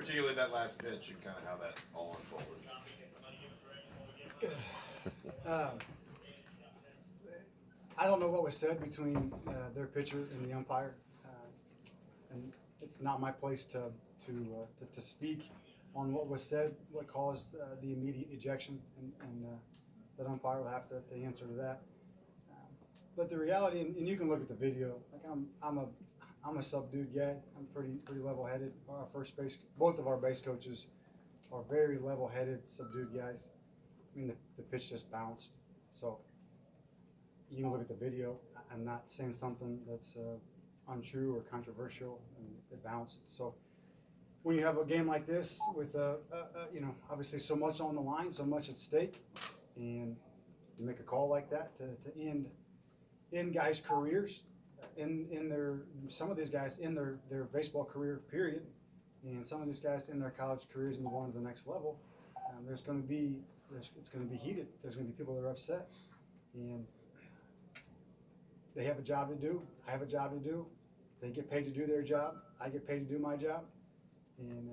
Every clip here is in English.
particularly that last pitch and kind of how that all unfolded. I don't know what was said between their pitcher and the umpire, and it's not my place to speak on what was said, what caused the immediate ejection, and that umpire will have to answer to that. But the reality, and you can look at the video. Like I'm a subdued guy. I'm pretty level-headed. Our first base, both of our base coaches, are very level-headed, subdued guys. I mean, the pitch just bounced. So you can look at the video. I'm not saying something that's untrue or controversial, and it bounced. So when you have a game like this with obviously so much on the line, so much at stake, and you make a call like that to end guys' careers, some of these guys in their baseball career period, and some of these guys in their college careers move on to the next level. It's going to be heated. There's going to be people that are upset, and they have a job to do. I have a job to do. They get paid to do their job. I get paid to do my job, and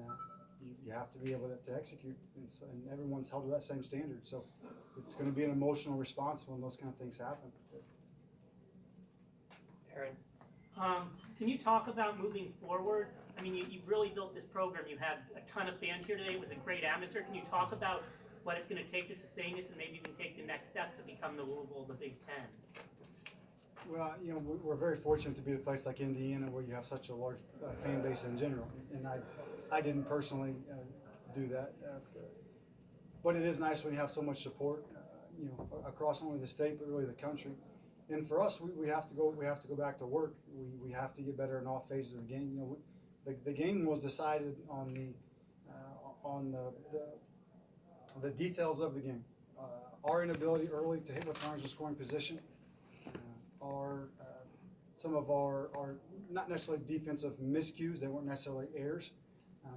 you have to be able to execute. And everyone's held to that same standard. So it's going to be an emotional response when those kind of things happen. Aaron, can you talk about moving forward? I mean, you really built this program. You had a ton of fans here today. It was a great atmosphere. Can you talk about what it's going to take to sustain this and maybe even take the next step to become the Louisville of the Big Ten? Well, we're very fortunate to be at a place like Indiana where you have such a large fan base in general. And I didn't personally do that. But it is nice when you have so much support, across not only the state but really the country. And for us, we have to go back to work. We have to get better in all phases of the game. The game was decided on the details of the game. Our inability early to hit with runners in scoring position. Some of our not necessarily defensive miscues, they weren't necessarily errors,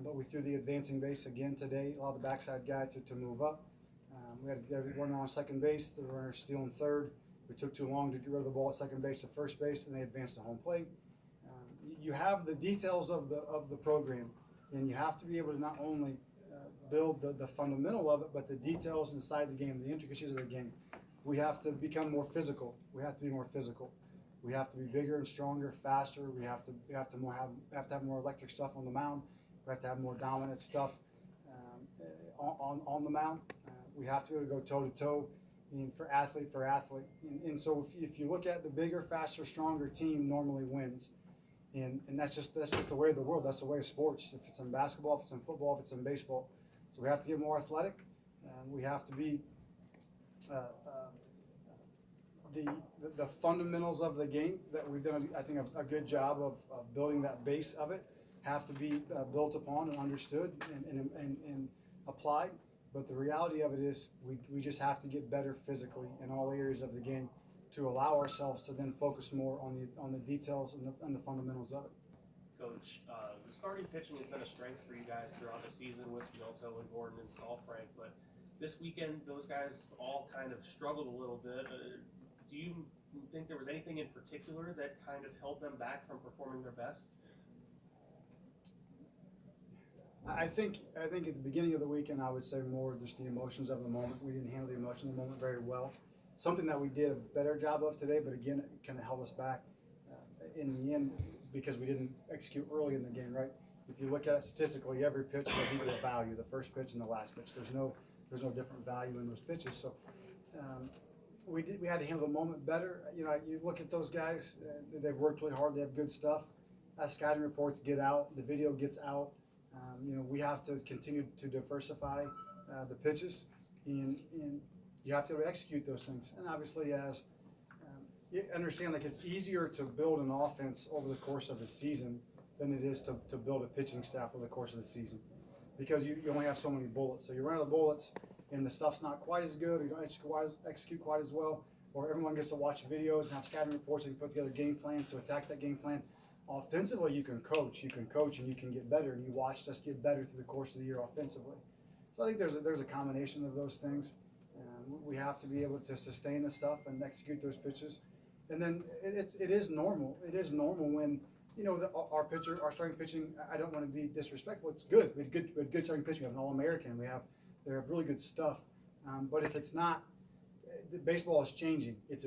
but we threw the advancing base again today, allowed the backside guy to move up. We had a runner on second base, the runner stealing third. We took too long to get rid of the ball at second base to first base, and they advanced to home plate. You have the details of the program, and you have to be able to not only build the fundamental of it, but the details inside the game, the intricacies of the game. We have to become more physical. We have to be more physical. We have to be bigger and stronger, faster. We have to have more electric stuff on the mound. We have to have more dominant stuff on the mound. We have to be able to go toe to toe, and for athlete. And so if you look at the bigger, faster, stronger team, normally wins. And that's just the way of the world. That's the way of sports. If it's in basketball, if it's in football, if it's in baseball, so we have to get more athletic. We have to be the fundamentals of the game that we've done, I think, a good job of building that base of it, have to be built upon and understood and applied. But the reality of it is we just have to get better physically in all areas of the game to allow ourselves to then focus more on the details and the fundamentals of it. Coach, the starting pitching has been a strength for you guys throughout the season with Milto and Gordon and Salfrank, but this weekend those guys all kind of struggled a little bit. Do you think there was anything in particular that kind of held them back from performing their best? I think at the beginning of the weekend, I would say more just the emotions of the moment. We didn't handle the emotions of the moment very well. Something that we did a better job of today, but again, it kind of held us back in the end because we didn't execute early in the game, right? If you look at it statistically, every pitch has equal value, the first pitch and the last pitch. There's no different value in those pitches. So we had to handle the moment better. You look at those guys, they've worked really hard, they have good stuff. As scouting reports get out, the video gets out. We have to continue to diversify the pitches, and you have to be able to execute those things. And obviously, as you understand, like it's easier to build an offense over the course of a season than it is to build a pitching staff over the course of the season, because you only have so many bullets. So you run out of bullets, and the stuff's not quite as good. You don't execute quite as well, or everyone gets to watch videos and have scouting reports and put together game plans to attack that game plan. Offensively, you can coach, and you can get better, and you watched us get better through the course of the year offensively. So I think there's a combination of those things. We have to be able to sustain the stuff and execute those pitches, and then it is normal. It is normal when you know, our pitcher, our starting pitching, I don't want to be disrespectful. It's good. We had good starting pitching. We have an All-American. They have really good stuff. But if it's not, the baseball is changing. It's